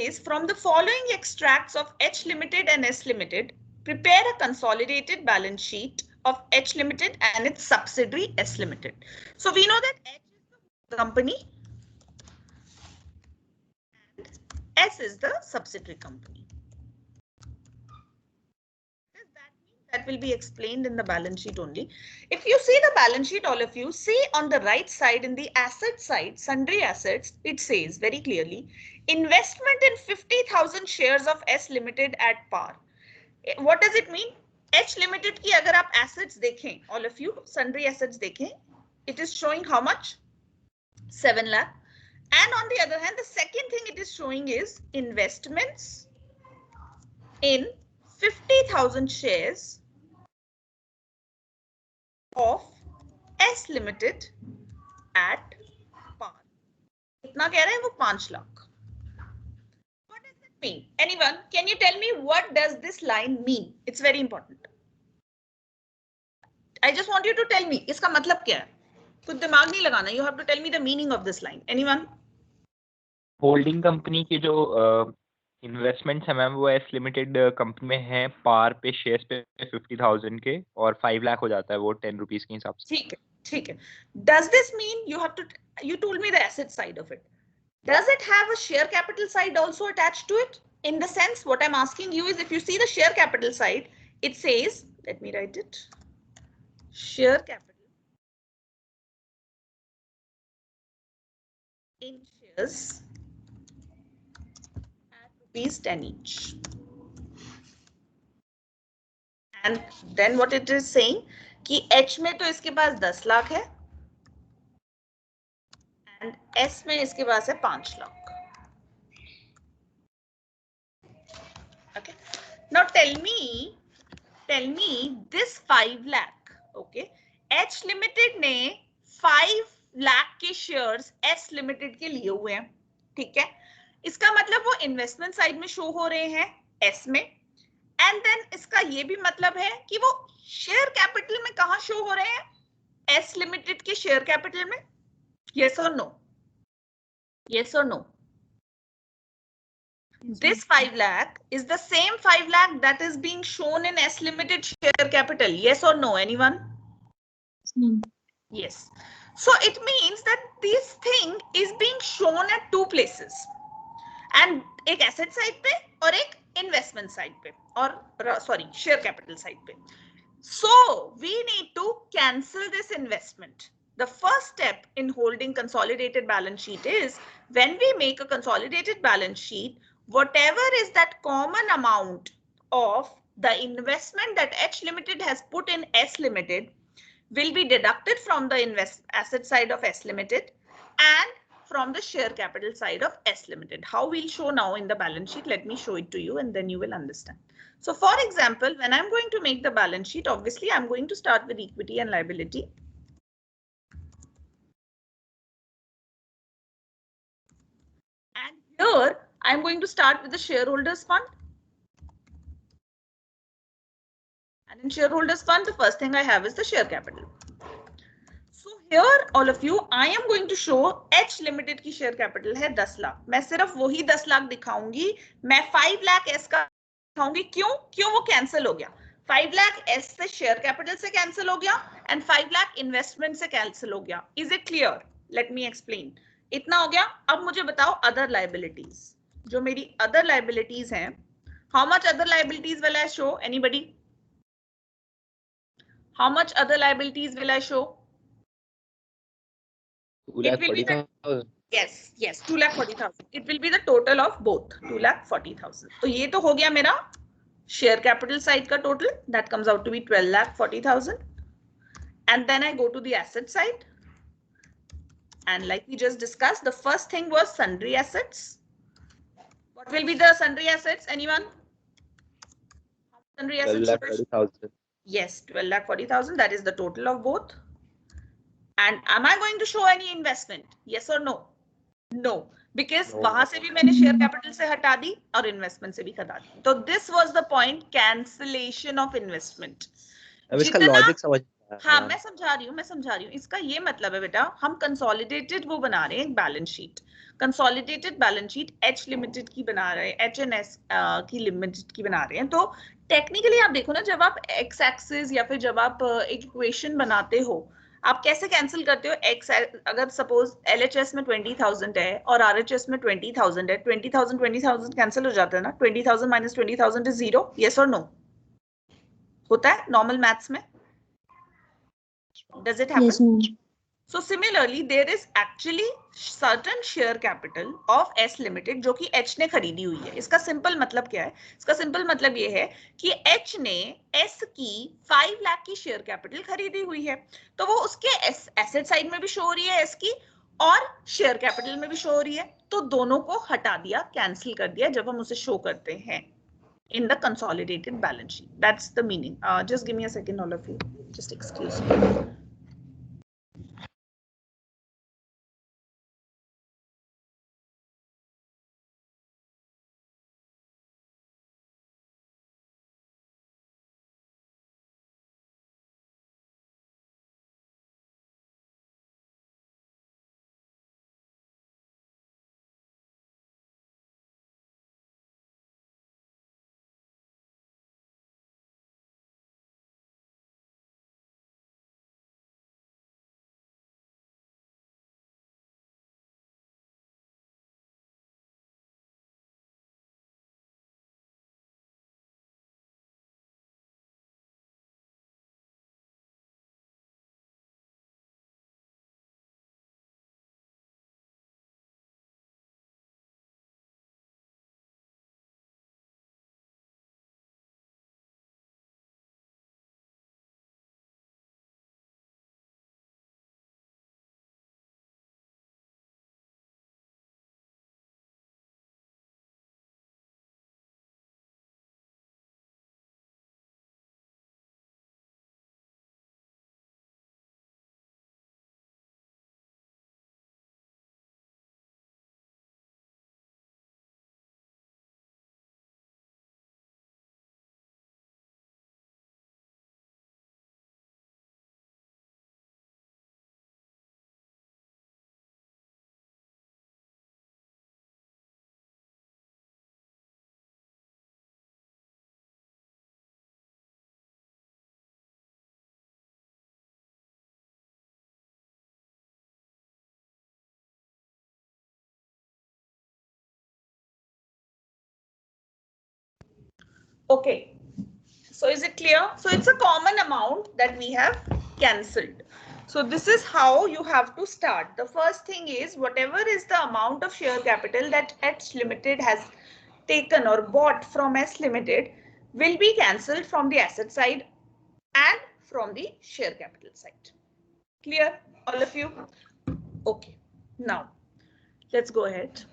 is from the following extracts of H Limited and S Limited, prepare a consolidated balance sheet of H Limited and its subsidiary S Limited. So we know that H is the company and S is the subsidiary company. What does that mean? That will be explained in the balance sheet only. If you see the balance sheet, all of you see on the right side in the asset side, sundry assets, it says very clearly, investment in 50,000 shares of S Limited at par. What does it mean? H Limited की अगर आप assets देखें, all of you, sundry assets देखें, it is showing how much? 7 lakh. And on the other hand, the second thing it is showing is investments in 50,000 shares of S Limited at par. कितना कह रहे हैं वो 5 lakh. What does it mean? Anyone, can you tell me what does this line mean? It's very important. I just want you to tell me इसका मतलब क्या है? कुछ दिमाग नहीं लगाना. You have to tell me the meaning of this line. Anyone? Holding company की जो इन्वेस्टमेंट्स है मैम वो एस लिमिटेड कंपनी में है पार पे शेयर्स पे 50,000 के और 5 लाख हो जाता है वो 10 रुपीस के हिसाब से. ठीक है, ठीक है. Does this mean you have to? You told me the asset side of it. Does it have a share capital side also attached to it? In the sense, what I'm asking you is, if you see the share capital side, it says, let me write it. Share capital in shares at rupees 10 each. And then what it is saying कि H में तो इसके पास 10 लाख है and S में इसके पास है 5 lakh. Okay. Now tell me this 5 lakh. Okay. H Limited ने 5 लाख के शेयर्स S Limited के लिए हुए हैं. ठीक है. इसका मतलब वो इन्वेस्टमेंट साइड में शो हो रहे हैं S में. एंड देन इसका ये भी मतलब है कि वो शेयर कैपिटल में कहां शो हो रहे हैं? S Limited के शेयर कैपिटल में. Yes or no? Yes or no? This 5 lakh is the same 5 lakh that is being shown in S Limited share capital. Yes or no? Anyone? Yes. So it means that this thing is being shown at two places. And एक asset side पे और एक investment side पे और sorry share capital side पे. So we need to cancel this investment. The first step in holding consolidated balance sheet is when we make a consolidated balance sheet, whatever is that common amount of the investment that H Limited has put in S Limited will be deducted from the asset side of S Limited and from the share capital side of S Limited. How we'll show now in the balance sheet, let me show it to you and then you will understand. So for example, when I'm going to make the balance sheet, obviously I'm going to start with equity and liability. And here I'm going to start with the shareholders fund. And in shareholders fund, the first thing I have is the share capital. So here all of you, I am going to show H Limited की share capital है 10 लाख. मैं सिर्फ वही 10 लाख दिखाऊंगी. मैं 5 lakh S का दिखाऊंगी. क्यों वो कैंसिल हो गया? 5 लाख S से शेयर कैपिटल से कैंसिल हो गया एंड 5 लाख इन्वेस्टमेंट से कैंसिल हो गया. Is it clear? Let me explain. इतना हो गया. अब मुझे बताओ अदर लाइबिलिटीज. जो मेरी अदर लाइबिलिटीज हैं, how much other liabilities will I show? Anybody? How much other liabilities will I show? 2,40,000. Yes, 2,40,000. It will be the total of both 2,40,000. तो ये तो हो गया मेरा share capital side का total. That comes out to be 12,40,000. And then I go to the asset side. And like we just discussed, the first thing was sundry assets. What will be the sundry assets? Anyone? Sundry assets. 12,40,000. Yes, 12,40,000. That is the total of both. And am I going to show any investment? Yes or no? No, because वहां से भी मैंने share capital से हटा दी और investment से भी हटा दी. तो this was the point, cancellation of investment. अब इसका logic समझ हाँ मैं समझा रही हूँ इसका ये मतलब है बेटा, हम कंसोलिडेटेड वो बना रहे हैं एक balance sheet, consolidated balance sheet H limited की बना रहे हैं, एच&एस की लिमिटेड की बना रहे हैं। तो टेक्निकली आप देखो ना, जब आप एक्स एक्सिस या फिर जब आप एक इक्वेशन बनाते हो, आप कैसे कैंसिल करते हो? एक्स, अगर सपोज एलएचएस में 20,000 है और आरएचएस में 20,000 है, 20,000 कैंसिल हो जाता है ना, 20,000 माइनस 20,000 इज 0, यस और नो? होता है नॉर्मल मैथ्स में? Does it happen? Yes, ma'am. So similarly, there is actually certain share capital of S Limited जो कि H ने खरीदी हुई है। इसका सिंपल मतलब क्या है? इसका सिंपल मतलब ये है कि H ने S की 5 लाख की शेयर कैपिटल खरीदी हुई है, तो वो उसके एसेट साइड में भी शो हो रही है S की, और शेयर कैपिटल में भी शो हो रही है। तो दोनों को हटा दिया, कैंसिल कर दिया जब हम उसे शो करते हैं in the consolidated balance sheet. That's the meaning. Just give me a second, all of you. Just excuse me. Okay. So is it clear? So it's a common amount that we have cancelled. So this is how you have to start. The first thing is whatever is the amount of share capital that H Limited has taken or bought from S Limited will be cancelled from the asset side and from the share capital side. Clear, all of you? Okay. Now, let's go ahead.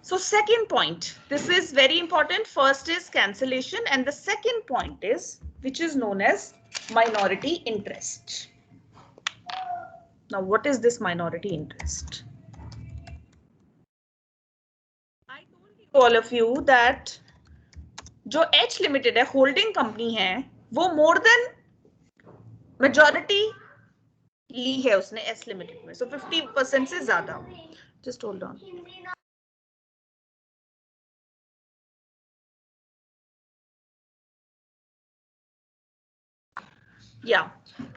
So second point, this is very important. First is cancellation, and the second point is, which is known as minority interest. Now, what is this minority interest? I told you, all of you, that जो H Limited है, holding company है, वो more than majority ली है उसने S Limited में, so 50% से ज़्यादा. Just hold on. Yeah.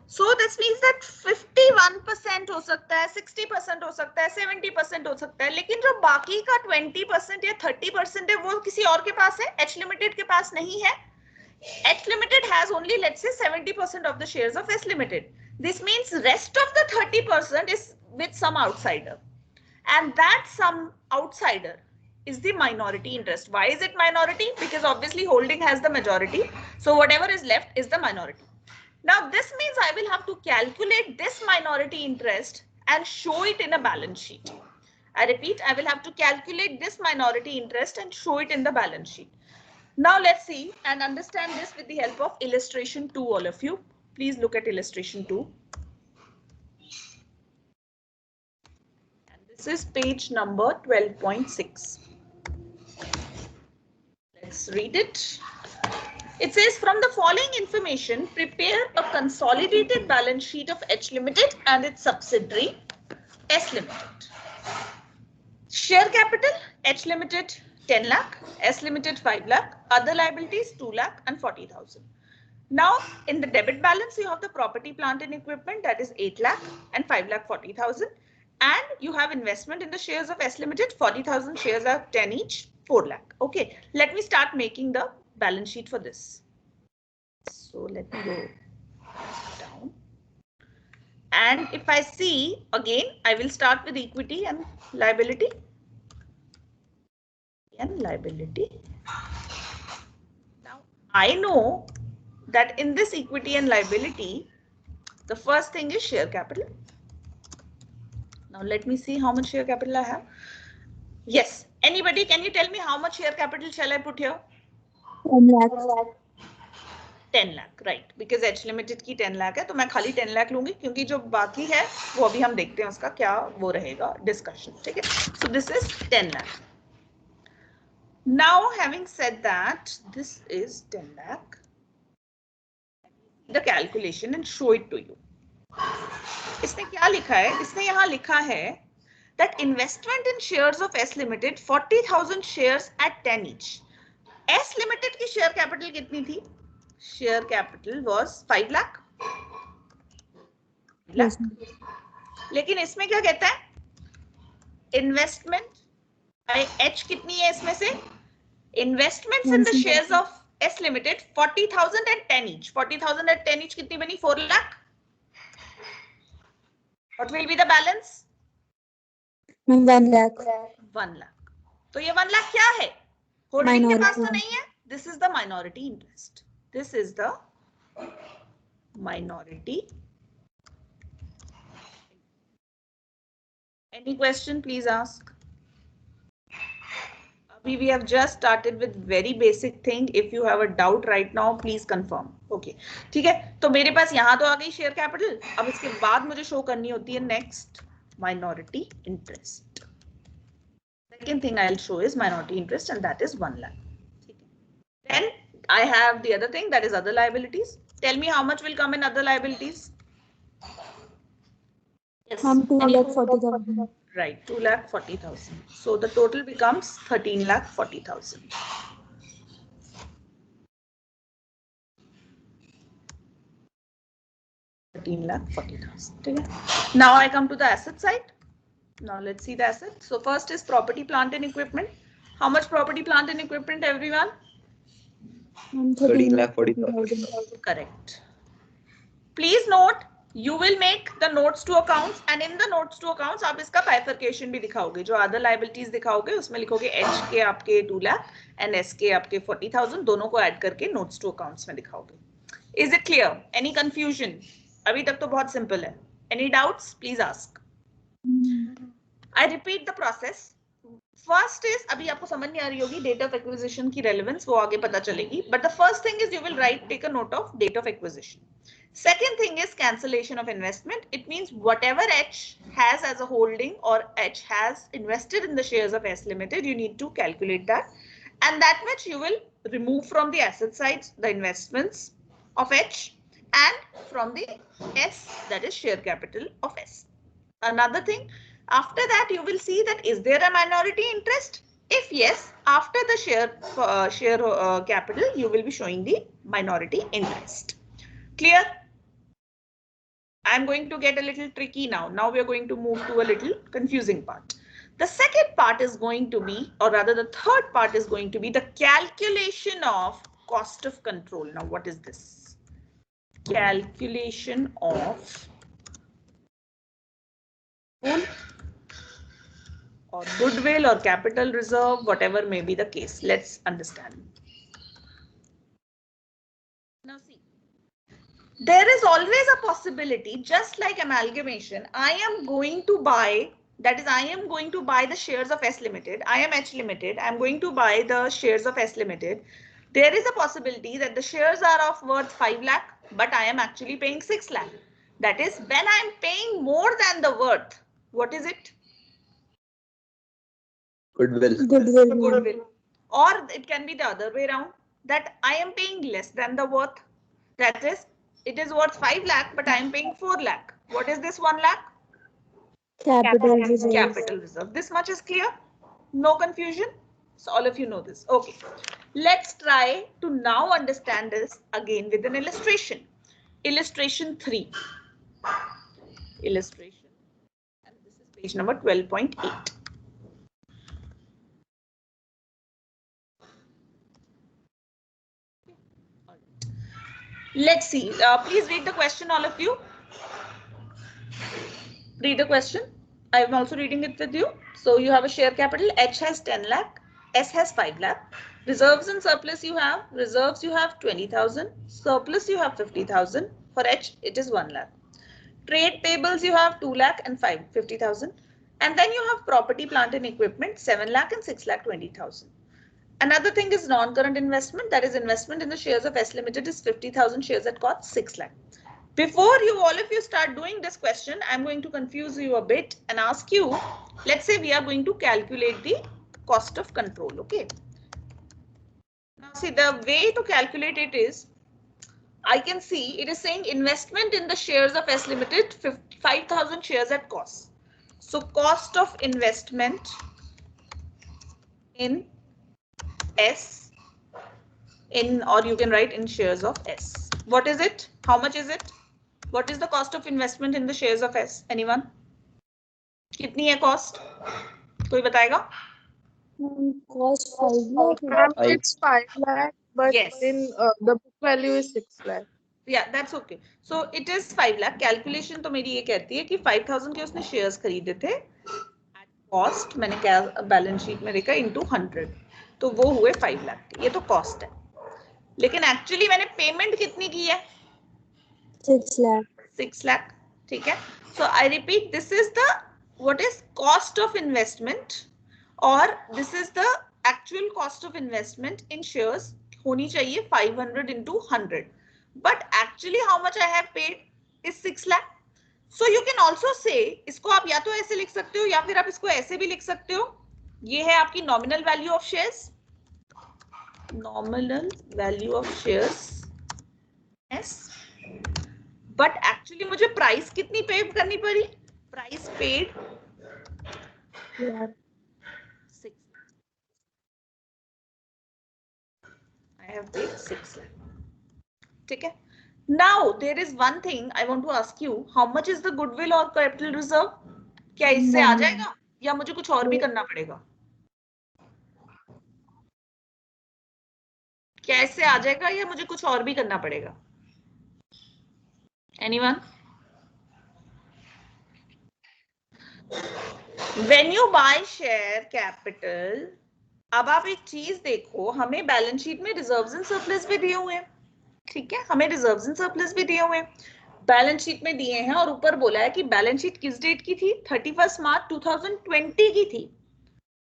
So this means that 51% हो सकता है, 60% हो सकता है, 70% हो सकता है, लेकिन जो बाकी का 20% या 30% है वो किसी और के पास है, H Limited के पास नहीं है. H Limited has only, let's say, 70% of the shares of S Limited. This means rest of the 30% is with some outsider, and that some outsider is the minority interest. Why is it minority? Because obviously holding has the majority, so whatever is left is the minority. Now this means I will have to calculate this minority interest and show it in a balance sheet. I repeat, I will have to calculate this minority interest and show it in the balance sheet. Now let's see and understand this with the help of illustration 2, all of you. Please look at illustration 2. And this is page number 12.6. Let's read it. It says from the following information, prepare a consolidated balance sheet of H Limited and its subsidiary S Limited. Share capital, H Limited 10 lakh, S Limited 5 lakh, other liabilities 2 lakh and 40,000. Now in the debit balance, you have the property, plant and equipment, that is 8 lakh and 5 lakh 40,000. And you have investment in the shares of S Limited, 40,000 shares are 10 each, 4 lakh. Okay, let me start making the balance sheet for this. So let me go down. And if I see again, I will start with equity and liability. And liability. Now I know that in this equity and liability, the first thing is share capital. Now let me see how much share capital I have. Yes, anybody, can you tell me how much share capital shall I put here? 10 lakh. 10 lakh, right? Because H Limited की 10 lakh है, तो मैं खाली 10 lakh लूंगी, क्योंकि जो बाकी है वो अभी हम देखते हैं उसका क्या वो रहेगा डिस्कशन, ठीक है? So this is 10 lakh. Now having said that, this is 10 lakh. The calculation and show it to you. इसने क्या लिखा है? इसने यहाँ लिखा है that investment in shares of S Limited 40,000 shares at 10 each. S Limited की share capital कितनी थी? Share capital was 5 lakh. Yes. लेकिन इसमें क्या कहता है? Investment by H कितनी है इसमें से? Investments in the shares of S Limited 40,000 at 10 each. 40,000 at 10 each कितनी बनी? 4 lakh. What will be the balance? 1 lakh. 1 lakh. तो ये 1 lakh क्या है? होल्डिंग के पास तो नहीं है. This is the minority interest. This is the minority. Any question, please ask. We have just started with very basic thing. If you have a doubt right now, please confirm. Okay, ठीक है? तो मेरे पास यहाँ तो आ गई share capital. अब इसके बाद मुझे शो करनी होती है next minority interest. Second thing I'll show is minority interest, and that is 1 lakh. Then I have the other thing, that is other liabilities. Tell me how much will come in other liabilities. Yes. 2,40,000. Right, 2,40,000. So the total becomes 13,40,000. Now I come to the asset side. Now let's see the assets. So first is property, plant and equipment. How much property, plant and equipment, everyone? 13,40,000. Correct. Please note, you will make the notes to accounts, and in the notes to accounts आप इसका bifurcation भी दिखाओगे. जो other liabilities दिखाओगे उसमें लिखोगे H के आपके 2 lakh and S के आपके 40,000, दोनों को add करके notes to accounts में दिखाओगे. Is it clear? Any confusion? अभी तक तो बहुत simple है. Any doubts? Please ask. I repeat the process. First is, अभी आपको समझ नहीं आ रही होगी date of acquisition की relevance, वो आगे पता चलेगी. But the first thing is you will take a note of date of acquisition. Second thing is cancellation of investment. It means whatever H has as a holding or H has invested in the shares of S Limited, you need to calculate that. And that much you will remove from the asset side the investments of H, and from the S, that is share capital of S. Another thing, after that you will see that is there a minority interest? If yes, after the share capital, you will be showing the minority interest. Clear? I'm going to get a little tricky now. Now we are going to move to a little confusing part. The second part is going to be, or rather the third part is going to be the calculation of cost of control. Now what is this? Calculation of or goodwill or capital reserve, whatever may be the case. Let's understand. Now see, there is always a possibility, just like amalgamation, I am going to buy, that is, I am going to buy the shares of S Limited. I am H Limited. I am going to buy the shares of S Limited. There is a possibility that the shares are of worth 5 lakh, but I am actually paying 6 lakh. That is, when I am paying more than the worth, what is it? Goodwill. Goodwill. Or it can be the other way around. that I am paying less than the worth. That is, it is worth 5 lakh, but I am paying 4 lakh. What is this 1 lakh? Capital reserve. Capital reserve. This much is clear? No confusion? So all of you know this. Okay. Let's try to now understand this again with an illustration. Illustration 3. Illustration. And this is page number 12.8. Let's see. Please read the question, all of you. Read the question. I am also reading it with you. So you have a share capital. H has 10 lakh. S has 5 lakh. Reserves and surplus you have. Reserves you have 20,000. Surplus you have 50,000. For H, it is 1 lakh. Trade payables you have 2 lakh and 50,000. And then you have property, plant and equipment 7 lakh and 6 lakh 20,000. Another thing is non-current investment. That is investment in the shares of S Limited is 50,000 shares at cost 6 lakh. Before all of you start doing this question, I'm going to confuse you a bit and ask you, let's say we are going to calculate the cost of control, okay? Now see, the way to calculate it is, I can see it is saying investment in the shares of S Limited, 5,000 shares at cost. So cost of investment in S or you can write in shares of S. What is it? How much is it? What is the cost of investment in the shares of S? Anyone? कितनी है cost? कोई बताएगा? Cost 5 lakh. It's 5 lakh, but Yes. then the book value is 6 lakh. Yeah, that's okay. So it is 5 lakh. Calculation तो मेरी ये कहती है कि 5,000 के उसने shares खरीदे थे. At cost मैंने क्या balance sheet में देखा into 100. तो वो हुए 5 lakh. ये तो cost है. लेकिन actually मैंने payment कितनी की है? 6 lakh. 6 lakh. ठीक है. So I repeat, this is the what is cost of investment, or this is the actual cost of investment in shares. होनी चाहिए 500 into 100. But actually how much I have paid is 6 lakh. So you can also say, इसको आप या तो ऐसे लिख सकते हो या फिर आप इसको ऐसे भी लिख सकते हो. ये है आपकी nominal value of shares. Nominal value of shares. Yes. But actually मुझे प्राइस कितनी पे करनी पड़ी? Price paid 6. I have paid 6 lakh. ठीक है. Now there is one thing I want to ask you. How much is the goodwill or capital reserve? क्या इससे आ जाएगा या मुझे कुछ और भी करना पड़ेगा? क्या इससे आ जाएगा या मुझे कुछ और भी करना पड़ेगा? Anyone? When you buy share capital, अब आप एक चीज देखो, हमें बैलेंस शीट में रिजर्व्स एंड सरप्लस भी दिए हुए हैं. ठीक है, हमें रिजर्व्स एंड सरप्लस भी दिए हुए हैं. बैलेंस शीट में दिए हैं और ऊपर बोला है कि बैलेंस शीट किस डेट की थी? 31 मार्च 2020 की थी.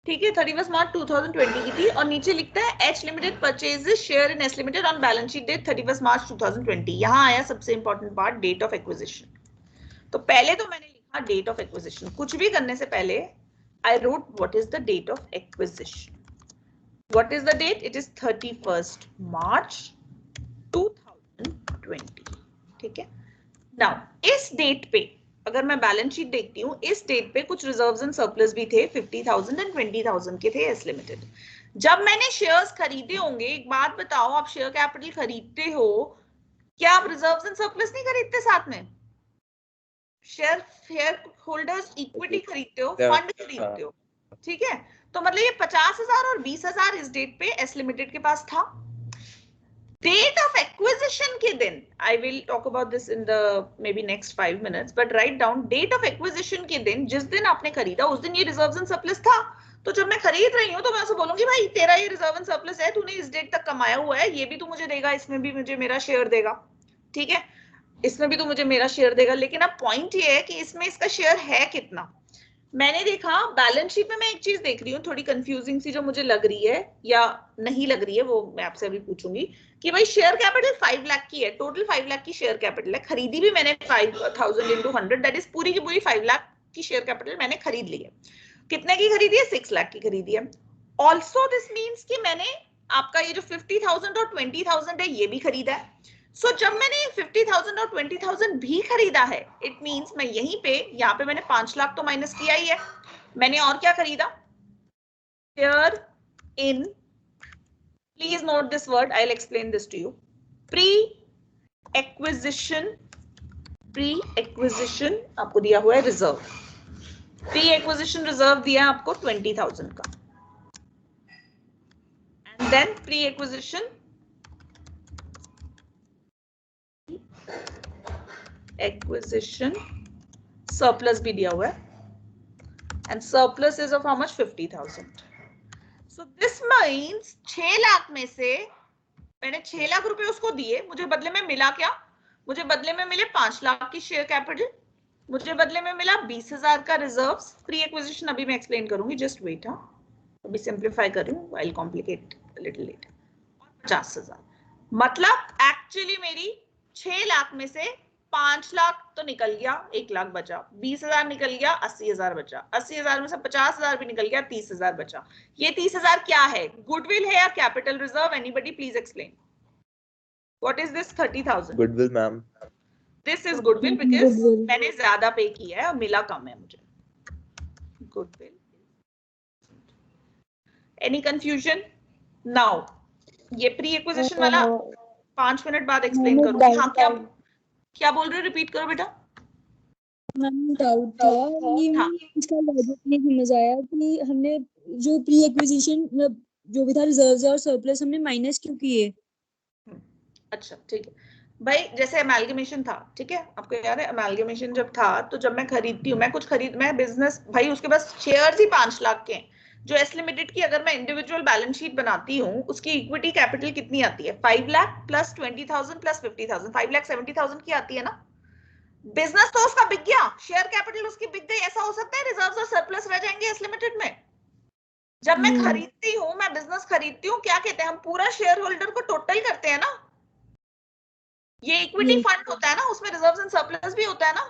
ठीक है, 31 मार्च 2020 की थी. और नीचे लिखता है H limited purchases share in S limited on balance sheet date 31 March 2020. यहाँ आया सबसे important part, date of acquisition. तो पहले तो मैंने लिखा डेट ऑफ एक्विजिशन. कुछ भी करने से पहले I wrote what is the date of acquisition. What is the date? It is 31 March 2020. ठीक है. नाउ इस डेट पे अगर मैं बैलेंस शीट देखती हूँ, इस डेट पे कुछ रिजर्व्स एंड सरप्लस भी थे. 50,000 एंड 20,000 के थे एस लिमिटेड. जब मैंने शेयर्स खरीदे होंगे, एक बात बताओ, आप शेयर कैपिटल खरीदते हो, क्या आप रिजर्व्स एंड सरप्लस नहीं खरीदते साथ में? शेयर होल्डर्स इक्विटी खरीदते हो, फंड खरीदते हो. ठीक है. तो मतलब ये 50,000 और 20,000 इस डेट पे एस लिमिटेड के पास था. Date of acquisition के दिन, I will talk about this in the maybe next 5 minutes, but write down date of acquisition के दिन, जिस दिन आपने खरीदा उस दिन ये reserves and surplus था. तो जब मैं खरीद रही हूँ तो मैं उसे बोलूंगी भाई तेरा ये reserve and surplus है, तूने इस डेट तक कमाया हुआ है, ये भी तू मुझे देगा, इसमें भी मुझे मेरा शेयर देगा. ठीक है, इसमें भी तू मुझे मेरा शेयर देगा. लेकिन अब पॉइंट ये है कि इसमें इसका शेयर है कितना. मैंने देखा बैलेंस शीट में, मैं एक चीज देख रही हूँ थोड़ी कंफ्यूजिंग सी जो मुझे लग रही है या नहीं लग रही है, वो मैं आपसे अभी पूछूंगी कि भाई शेयर कैपिटल 5 लाख की है, टोटल 5 लाख की शेयर कैपिटल है. खरीदी भी मैंने 5,000 into 100, दैट इज पूरी की पूरी 5 लाख की शेयर कैपिटल मैंने खरीद ली है. कितने की खरीदी है? 6 लाख की खरीदी है. ऑल्सो दिस मीन्स कि मैंने आपका ये जो 50,000 और 20,000 है ये भी खरीदा है. सो जब मैंने 50,000 और 20,000 भी खरीदा है, इट मींस मैं यहीं पे, यहाँ पे मैंने 5 लाख तो माइनस किया ही है. मैंने और क्या खरीदा? Share in, please note this word, I will explain this to you. Pre acquisition आपको दिया हुआ है रिजर्व. प्री एक्विजिशन रिजर्व दिया है आपको 20,000 का. And then pre acquisition surplus भी दिया हुआ है. And surplus is of how much? 50,000. So this means 6 lakh में से मैंने 6 लाख रुपए उसको दिए, मुझे बदले में मिला क्या? मुझे बदले में मिले 5 लाख की शेयर कैपिटल, मुझे बदले में मिला 20,000 का रिजर्व्स. प्री एक्विजिशन अभी मैं एक्सप्लेन करूंगी, जस्ट वेट. हाँ, अभी सिंप्लीफाई कर रही हूँ, I will complicate little letter. 50,000 मतलब एक्चुअली मेरी 6 लाख में से 5 लाख तो निकल गया, 1 लाख बचा. 20,000 निकल गया, 80,000 बचा. 80,000 में से 50,000 भी निकल गया, 30,000 बचा. ये 30,000 क्या है? गुडविल है या capital reserve? Anybody please explain. What is this 30,000? Goodwill ma'am. This is goodwill because Goodwill. मैंने ज्यादा पे किया है और मिला कम है मुझे. गुडविल. Any confusion? नाउ ये प्री एक्विजिशन वाला 5 मिनट बाद एक्सप्लेन मैंने करूंगी. हाँ, doubt क्या बोल रहे हो? रिपीट करो बेटा. मैम डाउट था ये, हाँ. इसका लॉजिक नहीं समझ आया कि हमने जो प्री एक्विजिशन मतलब जो भी था रिजर्व्स और सरप्लस हमने माइनस क्यों किए? अच्छा ठीक है भाई, जैसे अमेलगमेशन था, ठीक है, आपको याद है अमेलगमेशन जब था, तो जब मैं खरीदती हूँ, मैं बिजनेस, भाई उसके पास शेयर्स ही 5 लाख के हैं. जो एस लिमिटेड की अगर मैं इंडिविजुअल बैलेंस शीट बनाती हूँ, उसकी इक्विटी कैपिटल कितनी आती है? 5 लाख प्लस 20,000 प्लस 50,000, 5,70,000 की आती है ना. बिजनेस तो उसका बिक गया, शेयर कैपिटल उसकी बिक गई. ऐसा हो सकता है रिजर्व्स और सरप्लस रह जाएंगे एस लिमिटेड में? जब मैं खरीदती हूँ, मैं बिजनेस खरीदती हूँ, क्या कहते हैं हम? पूरा शेयर होल्डर को टोटल करते हैं ना. ये इक्विटी फंड होता है ना, उसमें रिजर्व्स एंड सरप्लस भी होता है ना.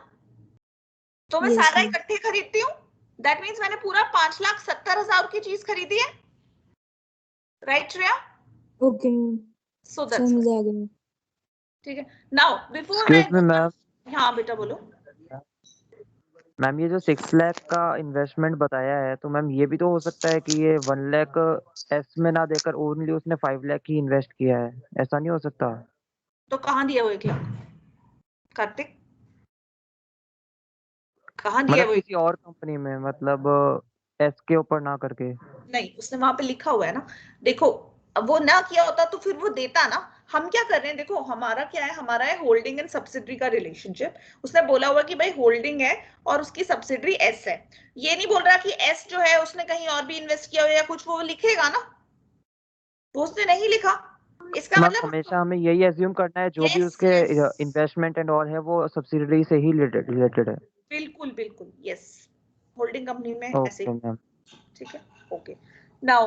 तो मैं सारा इकट्ठे खरीदती हूँ. दैट मींस मैंने पूरा 5,70,000 की चीज खरीदी है. Right Shreya? Okay so that's समझ आ गया. ठीक है. Now before excuse me ma'am. हाँ बेटा बोलो. मैम ये जो 6 लाख का इन्वेस्टमेंट बताया है, तो मैम ये भी तो हो सकता है कि ये 1 लाख एस में ना देकर ओनली उसने 5 लाख ही इन्वेस्ट किया है. ऐसा नहीं हो सकता? तो कहाँ दिया वो 1 लाख? कार्तिक, कहाँ दिया मतलब वो? किसी और कंपनी में, मतलब एस के ऊपर ना करके. नहीं, उसने वहां पे लिखा हुआ है ना. देखो, अब वो ना किया होता तो फिर वो देता ना. हम क्या कर रहे हैं, देखो हमारा क्या है, हमारा है होल्डिंग एंड सब्सिडरी का रिलेशनशिप. उसने बोला हुआ कि भाई होल्डिंग है और उसकी सब्सिडरी एस है. ये नहीं बोल रहा कि एस जो है उसने कहीं और भी इन्वेस्ट किया हो या कुछ, वो लिखेगा ना. तो उसने नहीं लिखा, इसका मैम मतलब हमेशा हमें यही एज्यूम करना है जो भी yes, उसके yes. इन्वेस्टमेंट एंड ऑल है वो सब्सिडरी से ही रिलेटेड है. बिल्कुल बिल्कुल यस. होल्डिंग कंपनी में ऐसे ओके ही. मैम. ठीक है. Okay. Now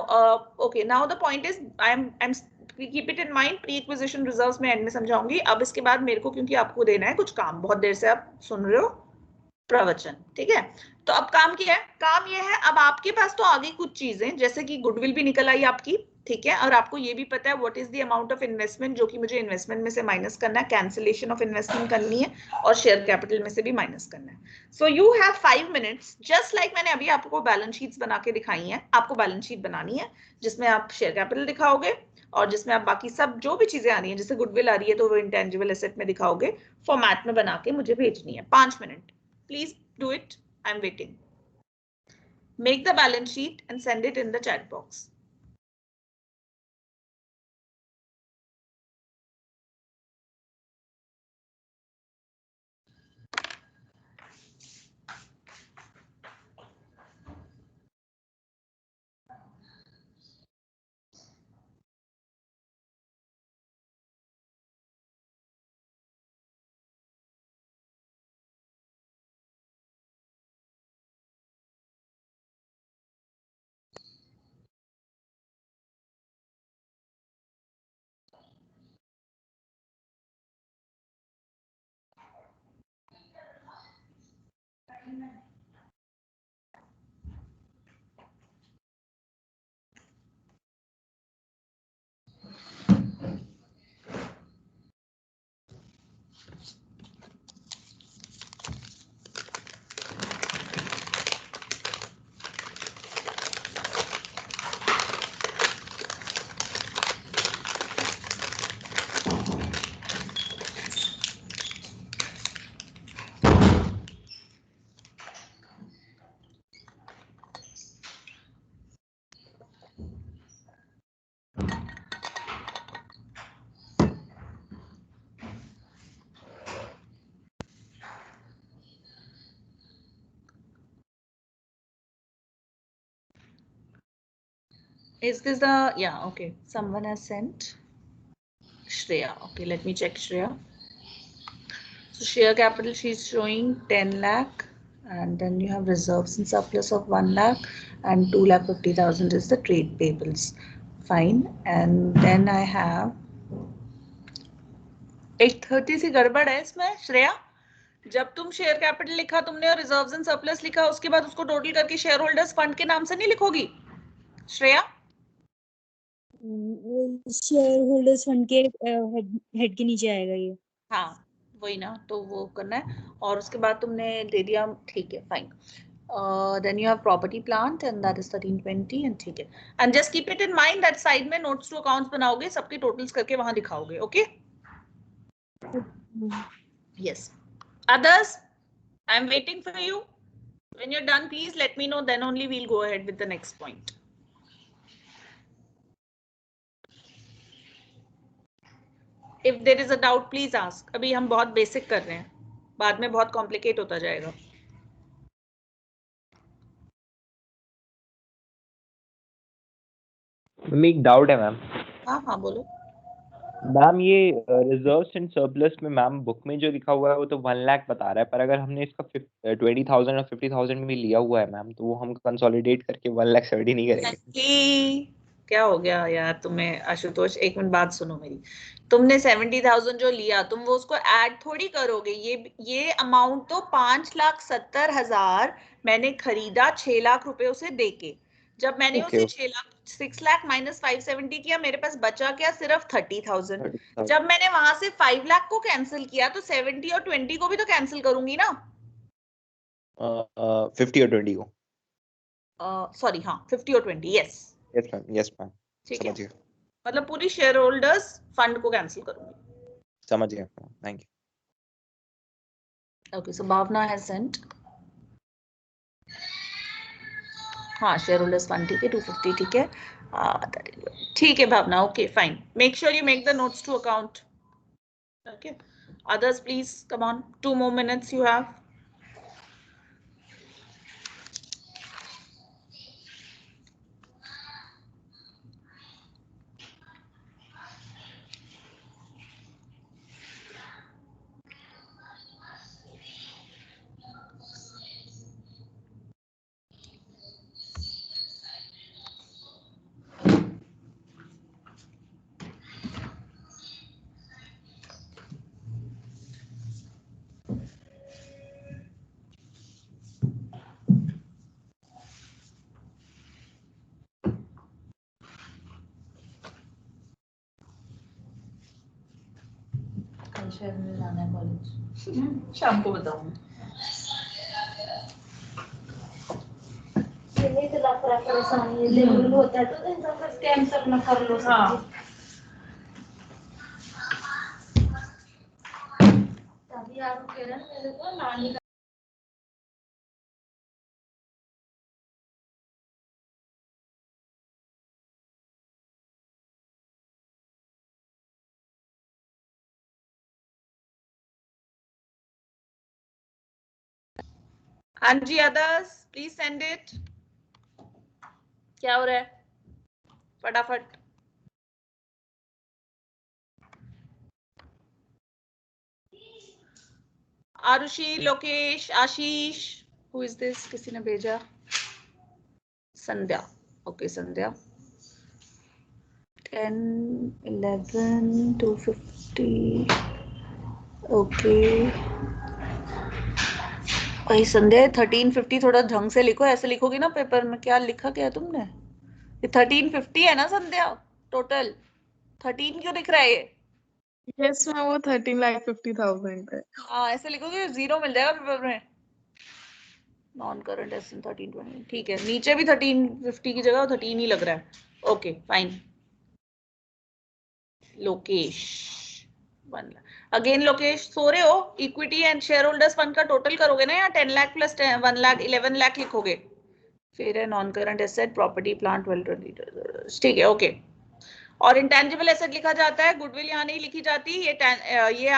okay, now the point is I am keep it in mind. Pre acquisition reserves में एंड में समझाऊंगी. अब इसके बाद मेरे को, क्योंकि आपको देना है कुछ काम, बहुत देर से आप सुन रहे हो प्रवचन, ठीक है. तो अब काम क्या है? काम ये है, अब आपके पास तो आ गई कुछ चीजें, जैसे कि गुडविल भी निकल आई आपकी, ठीक है, और आपको ये भी पता है what is the amount of investment जो कि मुझे इन्वेस्टमेंट में से माइनस करना है, कैंसिलेशन ऑफ इन्वेस्टमेंट करनी है, और शेयर कैपिटल में से भी माइनस करना है. So you have 5 minutes, just like मैंने अभी आपको बैलेंस शीट्स बना के दिखाई हैं. आपको बैलेंस शीट बनानी है जिसमें आप शेयर कैपिटल दिखाओगे और जिसमें आप बाकी सब जो भी चीजें आ रही हैं, जैसे गुडविल आ रही है तो वो इंटेंजिबल एसेट में दिखाओगे, फॉर्मेट में बना के मुझे भेजनी है. 5 minute. Please do it. I'm waiting. Make the balance sheet and send it in the chat box. Is this the, yeah, okay, someone has sent Shreya. Okay, let me check Shreya. So share capital, she's showing 10 lakh, and then you have reserves and surplus of 1 lakh, and 2,50,000 is the trade payables. Fine. And then I have 830 सी गड़बड़ है इसमें श्रेया. जब तुम share capital लिखा तुमने और reserves and surplus लिखा, उसके बाद उसको टोटल करके शेयर होल्डर्स फंड के नाम से नहीं लिखोगी श्रेया? शेयर होल्डर्स फंड के हेड के नीचे आएगा ये. हाँ वही ना, तो वो करना है. और उसके बाद तुमने दे दिया, ठीक है fine. Then you have property plant and that is 1320 and ठीक है. And just keep it in mind that side में notes to accounts बनाओगे, सबके totals करके वहां दिखाओगे. Okay? Yes. Others, I'm waiting for you. When you're done, please let me know. Then only we'll go ahead with the next point. If there is a doubt, please ask. अभी हम बहुत basic कर रहे हैं, बाद में बहुत complicate होता जाएगा. मैम एक डाउट है मैम. हाँ हाँ बोलो. मैम ये रिजर्व्स एंड सरप्लस में मैम बुक में जो लिखा हुआ है वो तो 1 लाख बता रहा है, पर अगर हमने इसका 20,000 और 50,000 में लिया हुआ है मैम, तो वो हम कंसोलिडेट करके 1,70,000 नहीं करेंगे? क्या हो गया यार तुम्हें आशुतोष, एक मिनट बात सुनो मेरी. तुमने 70,000 जो लिया, तुम वो उसको ऐड थोड़ी करोगे. ये अमाउंट तो 5,70,000 मैंने खरीदा 6 लाख रुपए उसे देके. जब मैंने उसे 6 लाख माइनस 570 किया, मेरे पास बचा क्या? सिर्फ 30,000. जब मैंने वहां से 5 लाख को कैंसिल किया तो 70 और 20 को भी तो कैंसिल करूंगी ना. 50 और 20 को. सॉरी हाँ 50 और 20. Yes yes ma'am. ठीक है, मतलब पूरी शेयर होल्डर्स फंड को कैंसिल करूंगी. समझ गया. Thank you. Okay, so Bhavna has sent. हाँ शेयर होल्डर्स फंड ठीक है, 250 ठीक है. ठीक है Bhavna, okay fine. Make sure you make the notes to account. Okay, others please come on, 2 more minutes you have. शहर में जाना है कॉलेज, शाम को बताऊंगी. ये तो लापरा परेशानी लेवल होता है तो इंसान का स्कैम सब ना कर लो. हाँ तभी यार कह रहे हैं मेरे को नानी का. हाँ जी, अदर्स प्लीज सेंड इट. क्या हो रहा है फटाफट. आरुषि, लोकेश, आशीष, हु इज दिस? किसी ने भेजा. संध्या. ओके संध्या. 10, 11, 250. ओके भाई संध्या 1350 थोड़ा ढंग से लिखो. ऐसे लिखोगी ना पेपर में. क्या लिखा क्या तुमने? ये 1350 है ना संध्या टोटल? 13 क्यों लिख रहा है ये? यस मैम, वो 13,50,000 है. हाँ ऐसे लिखोगे जीरो मिल जाएगा पेपर में. नॉन करंट एसेट 1320 ठीक है. नीचे भी 1350 की जगह 13 ही लग रहा है. Okay fine. Lokesh 1 lakh. Again Lokesh सो रहे हो? Equity and share holders fund का टोटल करोगे ना, या 10 लाख प्लस 1 लाख 11 लाख लिखोगे? फिर है non current asset, property plant 1220 ठीक है. ओके, और इंटेंजिबल एसेट लिखा जाता है, गुडविल यहाँ नहीं लिखी जाती. ये